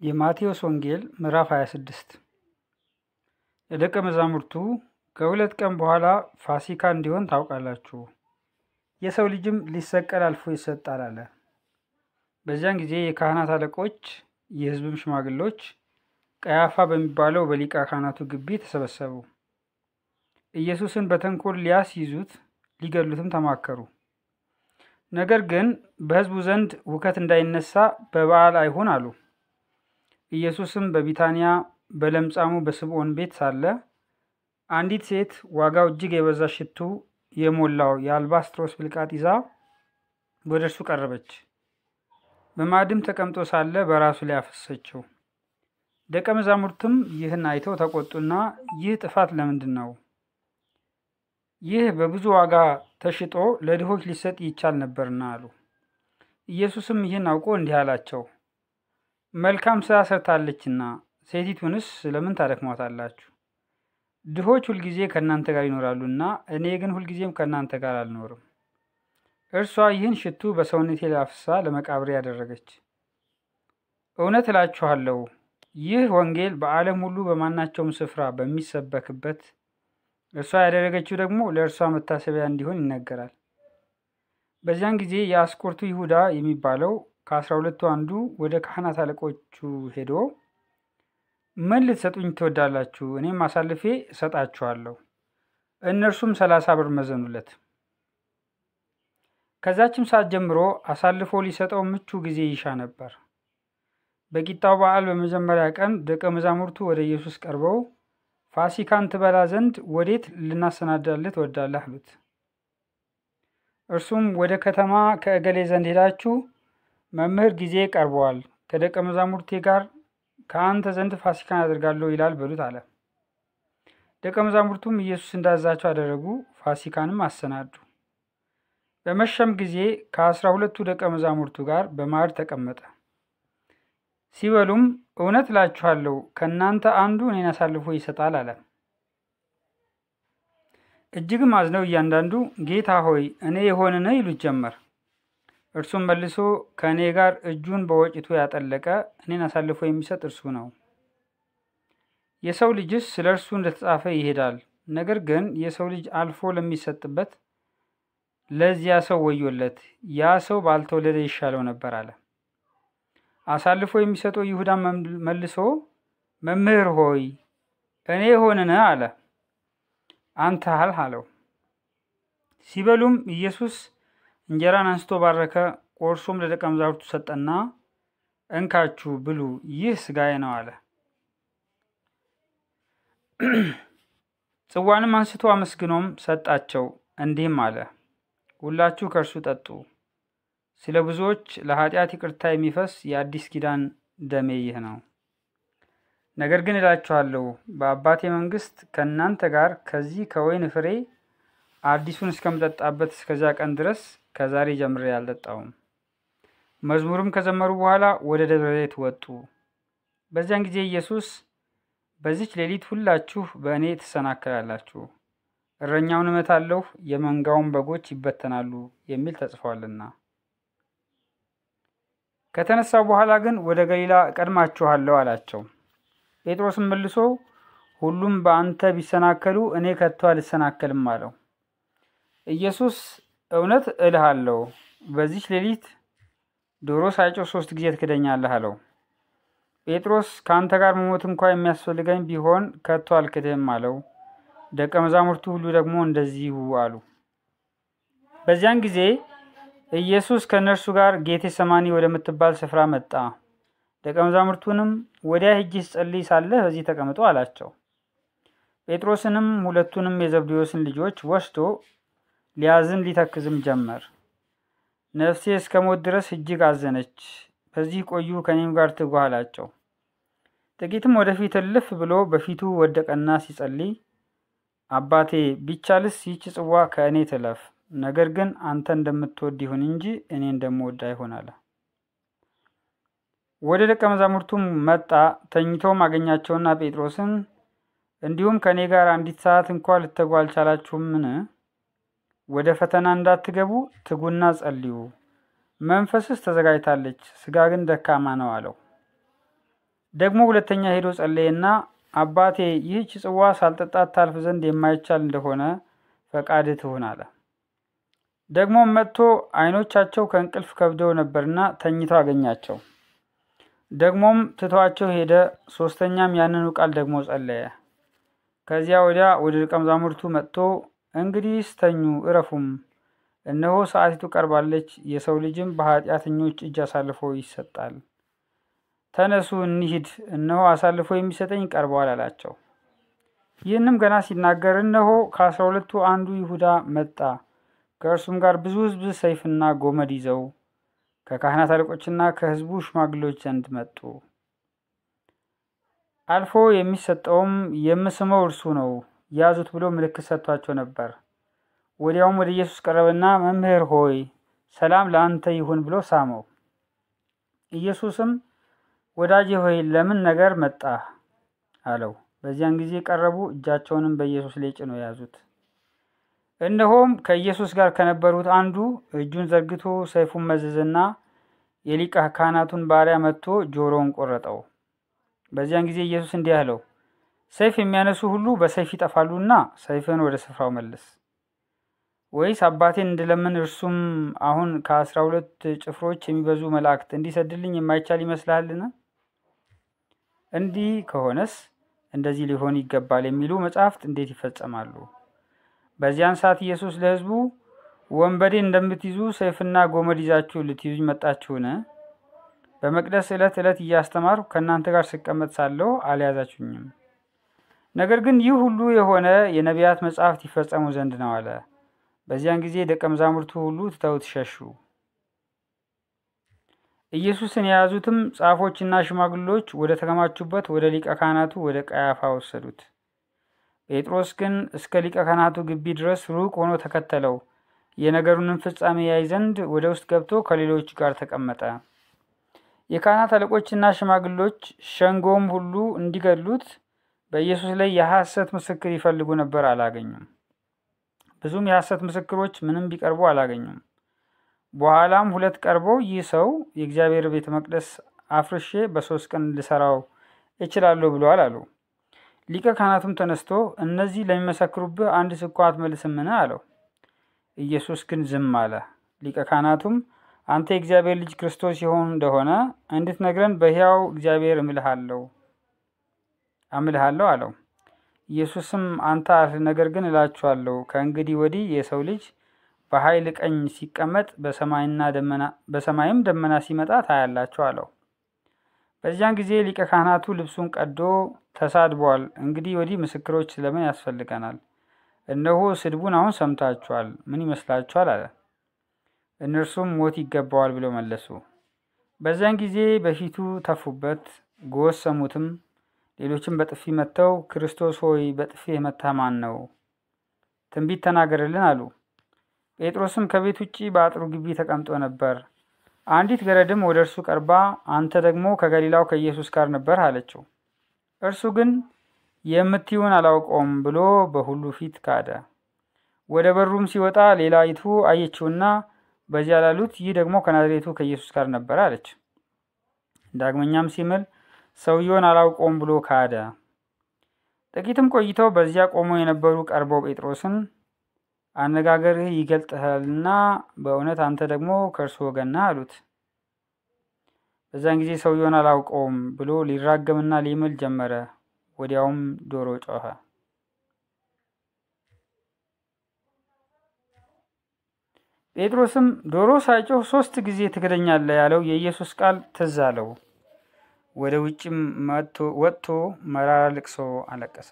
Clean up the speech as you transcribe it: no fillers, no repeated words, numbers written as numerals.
የማቴዎስ ወንጌል ምዕራፍ 26 የደቀ መዛሙርቱ ከሁለት ቀን በኋላ ፋሲካ እንዲሆን ታውቃላችሁ፣ የሰው ልጅም ሊሰቀል አልፎ ይሰጣል አለ። በዚያን ጊዜ የካህናት አለቆች፣ የሕዝብም ሽማግሎች ቀያፋ በሚባለው በሊቀ ካህናቱ ግቢ ተሰበሰቡ። ኢየሱስን በተንኮል ሊያስይዙት ሊገሉትም ተማከሩ። ነገር ግን በሕዝቡ ዘንድ ሁከት እንዳይነሳ በበዓል አይሁን አሉ። ኢየሱስም በቢታንያ በለምጻሙ በስምዖን ቤት ሳለ አንዲት ሴት ዋጋው እጅግ የበዛ ሽቱ የሞላው የአልባስጥሮስ ብልቃጥ ይዛ ወደ እርሱ ቀረበች። በማዕድም ተቀምጦ ሳለ በራሱ ላይ አፈሰሰችው። ደቀ መዛሙርትም ይህን አይተው ተቆጡና ይህ ጥፋት ለምንድን ነው? ይህ በብዙ ዋጋ ተሽጦ ለድሆች ሊሰጥ ይቻል ነበርና አሉ። ኢየሱስም ይህን አውቆ እንዲህ አላቸው፣ መልካም ስራ ሰርታለችና ሴቲቱንስ ለምን ታደክሟታላችሁ? ድሆች ሁልጊዜ ከእናንተ ጋር ይኖራሉና እኔ ግን ሁልጊዜም ከእናንተ ጋር አልኖርም። እርሷ ይህን ሽቱ በሰውነቴ ላይ አፍስሳ ለመቃብሬ ያደረገች። እውነት እላችኋለሁ ይህ ወንጌል በዓለም ሁሉ በማናቸውም ስፍራ በሚሰበክበት እርሷ ያደረገችው ደግሞ ለእርሷ መታሰቢያ እንዲሆን ይነገራል። በዚያን ጊዜ የአስቆርቱ ይሁዳ የሚባለው ከ12ቱ አንዱ ወደ ካህናት አለቆቹ ሄዶ ምን ልትሰጡኝ ትወዳላችሁ? እኔም አሳልፌ እሰጣችኋለሁ። እነርሱም 30 ብር መዘኑለት። ከዛችም ሰዓት ጀምሮ አሳልፎ ሊሰጠው ምቹ ጊዜ ይሻ ነበር። በቂጣው በዓል በመጀመሪያ ቀን ደቀ መዛሙርቱ ወደ ኢየሱስ ቀርበው ፋሲካን ትበላ ዘንድ ወዴት ልናሰናዳልህ ትወዳለህ አሉት። እርሱም ወደ ከተማ ከእገሌ ዘንድ ሄዳችሁ መምህር ጊዜ ቀርበዋል፣ ከደቀ መዛሙርቴ ጋር ከአንተ ዘንድ ፋሲካን አደርጋለሁ ይላል በሉት አለ። ደቀ መዛሙርቱም ኢየሱስ እንዳዛቸው አደረጉ፣ ፋሲካንም አሰናዱ። በመሸም ጊዜ ከ12ቱ ደቀ መዛሙርቱ ጋር በማዕድ ተቀመጠ። ሲበሉም እውነት እላችኋለሁ ከእናንተ አንዱ እኔን አሳልፎ ይሰጣል አለ። እጅግም አዝነው እያንዳንዱ ጌታ ሆይ እኔ የሆንን ይሉት ጀመር። እርሱም መልሶ ከእኔ ጋር እጁን በወጭቱ ያጠለቀ እኔን አሳልፎ የሚሰጥ እርሱ ነው። የሰው ልጅስ ስለ እርሱ እንደተጻፈ ይሄዳል። ነገር ግን የሰው ልጅ አልፎ ለሚሰጥበት ለዚያ ሰው ወዮለት፣ ያ ሰው ባልተወለደ ይሻለው ነበር አለ። አሳልፎ የሚሰጠው ይሁዳ መልሶ መምህር ሆይ እኔ የሆንን አለ። አንተ አለው። ሲበሉም ኢየሱስ እንጀራን አንስቶ ባረከ፣ ቆርሶም ለደቀ መዛሙርቱ ሰጠና እንካችሁ ብሉ፣ ይህ ሥጋዬ ነው አለ። ጽዋንም አንስቶ አመስግኖም ሰጣቸው፣ እንዲህም አለ፣ ሁላችሁ ከእርሱ ጠጡ፣ ስለ ብዙዎች ለኃጢአት ይቅርታ የሚፈስ የአዲስ ኪዳን ደሜ ይህ ነው። ነገር ግን እላችኋለሁ በአባቴ መንግሥት ከእናንተ ጋር ከዚህ ከወይን ፍሬ አዲሱን እስከምጠጣበት እስከዚያ ቀን ድረስ ከዛሬ ጀምሬ አልጠጣውም። መዝሙርም ከዘመሩ በኋላ ወደ ደብረ ዘይት ወጡ። በዚያን ጊዜ ኢየሱስ በዚች ሌሊት ሁላችሁ በእኔ ትሰናከላላችሁ፣ እረኛውን እመታለሁ፣ የመንጋውን በጎች ይበተናሉ የሚል ተጽፏልና። ከተነሳው በኋላ ግን ወደ ገሊላ እቀድማችኋለሁ አላቸው። ጴጥሮስም መልሶ ሁሉም በአንተ ቢሰናከሉ እኔ ከቶ አልሰናከልም አለው። ኢየሱስ እውነት እልሃለሁ በዚች ሌሊት ዶሮ ሳይጮህ 3 ጊዜ ትክደኛለህ አለው። ጴጥሮስ ከአንተ ጋር መሞት እንኳ የሚያስፈልገኝ ቢሆን ከቶ አልክድህም አለው። ደቀ መዛሙርቱ ሁሉ ደግሞ እንደዚሁ አሉ። በዚያን ጊዜ ኢየሱስ ከእነርሱ ጋር ጌቴሰማኒ ወደምትባል ስፍራ መጣ። ደቀ መዛሙርቱንም ወዲያ ሄጄ ስጸልይ ሳለህ በዚህ ተቀምጦ አላቸው። ጴጥሮስንም ሁለቱንም የዘብዴዎስን ልጆች ወስዶ ሊያዝን ሊተክዝም ጀመር። ነፍሴ እስከ ሞት ድረስ እጅግ አዘነች፣ በዚህ ቆዩ፣ ከኔም ጋር ትጉ አላቸው። ጥቂትም ወደፊት እልፍ ብሎ በፊቱ ወደቀና ሲጸልይ አባቴ ቢቻልስ ይህች ጽዋ ከእኔ ትለፍ፣ ነገር ግን አንተ እንደምትወድ ይሁን እንጂ እኔ እንደምወድ አይሁን አለ። ወደ ደቀ መዛሙርቱም መጣ። ተኝተውም አገኛቸውና ጴጥሮስን እንዲሁም ከእኔ ጋር አንዲት ሰዓት እንኳ ልትተጉ አልቻላችሁምን? ወደ ፈተና እንዳትገቡ ትጉና ጸልዩ። መንፈስስ ተዘጋጅታለች፣ ሥጋ ግን ደካማ ነው አለው። ደግሞ ሁለተኛ ሄዶ ጸለየና አባቴ ይህች ጽዋ ሳልጠጣት ታልፍ ዘንድ የማይቻል እንደሆነ ፈቃድህ ትሁን አለ። ደግሞም መጥቶ ዓይኖቻቸው ከእንቅልፍ ከብደው ነበርና ተኝተው አገኛቸው። ደግሞም ትቷቸው ሄደ። ሶስተኛም ያንኑ ቃል ደግሞ ጸለየ። ከዚያ ወዲያ ወደ ደቀ መዛሙርቱ መጥቶ እንግዲህ ተኙ እረፉም፣ እነሆ ሰዓቲቱ ቀርባለች፣ የሰው ልጅም በኃጢአተኞች እጅ አሳልፎ ይሰጣል። ተነሱ እንሂድ፣ እነሆ አሳልፎ የሚሰጠኝ ቀርቧል አላቸው። ይህንም ገና ሲናገር እነሆ ከ12ቱ አንዱ ይሁዳ መጣ። ከእርሱም ጋር ብዙ ሕዝብ ሰይፍና ጎመድ ይዘው ከካህናት አለቆችና ከሕዝቡ ሽማግሌዎች ዘንድ መጡ። አልፎ የሚሰጠውም የምስመው እርሱ ነው፣ ያዙት ብሎ ምልክት ሰጥቷቸው ነበር። ወዲያውም ወደ ኢየሱስ ቀረበና መምህር ሆይ ሰላም ለአንተ ይሁን ብሎ ሳመው። ኢየሱስም ወዳጄ ሆይ ለምን ነገር መጣህ አለው። በዚያን ጊዜ ቀረቡ፣ እጃቸውንም በኢየሱስ ላይ ጭነው ያዙት። እነሆም ከኢየሱስ ጋር ከነበሩት አንዱ እጁን ዘርግቶ ሰይፉን መዘዘና የሊቀ ካህናቱን ባሪያ መጥቶ ጆሮውን ቆረጠው። በዚያን ጊዜ ኢየሱስ እንዲህ አለው፣ ሰይፍ የሚያነሱ ሁሉ በሰይፍ ይጠፋሉና ሰይፍን ወደ ስፍራው መልስ። ወይስ አባቴን እንድለምን እርሱም አሁን ከ12 ጭፍሮች የሚበዙ መላእክት እንዲሰድልኝ የማይቻል ይመስልሃልን? እንዲህ ከሆነስ እንደዚህ ሊሆን ይገባል የሚሉ መጻሕፍት እንዴት ይፈጸማሉ? በዚያን ሰዓት ኢየሱስ ለሕዝቡ ወንበዴን እንደምትይዙ ሰይፍና ጎመድ ይዛችሁ ልትይዙኝ መጣችሁን? በመቅደስ ዕለት ዕለት እያስተማርሁ ከእናንተ ጋር ስቀመጥ ሳለሁ አልያዛችሁኝም። ነገር ግን ይህ ሁሉ የሆነ የነቢያት መጻሕፍት ይፈጸሙ ዘንድ ነው አለ። በዚያን ጊዜ ደቀ መዛሙርቱ ሁሉ ትተውት ሸሹ። ኢየሱስን የያዙትም ጻፎችና ሽማግሌዎች ወደ ተከማቹበት ወደ ሊቀ ካህናቱ ወደ ቀያፋ ወሰዱት። ጴጥሮስ ግን እስከ ሊቀ ካህናቱ ግቢ ድረስ ሩቅ ሆኖ ተከተለው። የነገሩንም ፍጻሜ ያይ ዘንድ ወደ ውስጥ ገብቶ ከሌሎች ጋር ተቀመጠ። የካህናት አለቆችና ሽማግሌዎች ሸንጎም ሁሉ እንዲገድሉት በኢየሱስ ላይ የሐሰት ምስክር ይፈልጉ ነበር፣ አላገኙም። ብዙም የሐሰት ምስክሮች ምንም ቢቀርቡ አላገኙም። በኋላም 2 ቀርበው ይህ ሰው የእግዚአብሔር ቤተ መቅደስ አፍርሼ በ3 ቀን ልሰራው እችላለሁ ብሏል አሉ። ሊቀ ካህናቱም ተነስቶ እነዚህ ለሚመሰክሩብህ አንድ ስንኳ አትመልስምን አለው። ኢየሱስ ግን ዝም አለ። ሊቀ ካህናቱም አንተ የእግዚአብሔር ልጅ ክርስቶስ የሆን እንደሆነ እንድትነግረን በሕያው እግዚአብሔር እምልሃለሁ አለው። ኢየሱስም አንተ አልህ፣ ነገር ግን እላችኋለሁ ከእንግዲህ ወዲህ የሰው ልጅ በኃይል ቀኝ ሲቀመጥ በሰማይም ደመና ሲመጣ ታያላችሁ አለው። በዚያን ጊዜ ሊቀ ካህናቱ ልብሱን ቀዶ ተሳድቧል፣ እንግዲህ ወዲህ ምስክሮች ስለምን ያስፈልገናል? እነሆ ስድቡን አሁን ሰምታችኋል፣ ምን ይመስላችኋል አለ። እነርሱም ሞት ይገባዋል ብለው መለሱ። በዚያን ጊዜ በፊቱ ተፉበት፣ ጎሰሙትም። ሌሎችም በጥፊ መተው ክርስቶስ ሆይ በጥፊ የመታህ ማን ነው? ትንቢት ተናገርልን አሉ። ጴጥሮስም ከቤት ውጭ በአጥሩ ግቢ ተቀምጦ ነበር። አንዲት ገረድም ወደ እርሱ ቀርባ አንተ ደግሞ ከገሊላው ከኢየሱስ ጋር ነበር አለችው። እርሱ ግን የምትይውን አላውቀውም ብሎ በሁሉ ፊት ካደ። ወደ በሩም ሲወጣ ሌላይቱ አየችውና በዚያ ላሉት ይህ ደግሞ ከናዝሬቱ ከኢየሱስ ጋር ነበር አለች። ዳግመኛም ሲምል ሰውየውን አላውቀውም ብሎ ካደ። ጥቂትም ቆይተው በዚያ ቆመው የነበሩ ቀርበው ጴጥሮስን አነጋገርህ ይገልጥሃልና በእውነት አንተ ደግሞ ከእርሱ ወገን ነህ አሉት። በዚያን ጊዜ ሰውየውን አላውቀውም ብሎ ሊራገምና ሊምል ጀመረ። ወዲያውም ዶሮ ጮኸ። ጴጥሮስም ዶሮ ሳይጮህ 3 ጊዜ ትክደኛለህ ያለው የኢየሱስ ቃል ትዝ አለው። ወደ ውጭም ወጥቶ መራራ ልቅሶ አለቀሰ።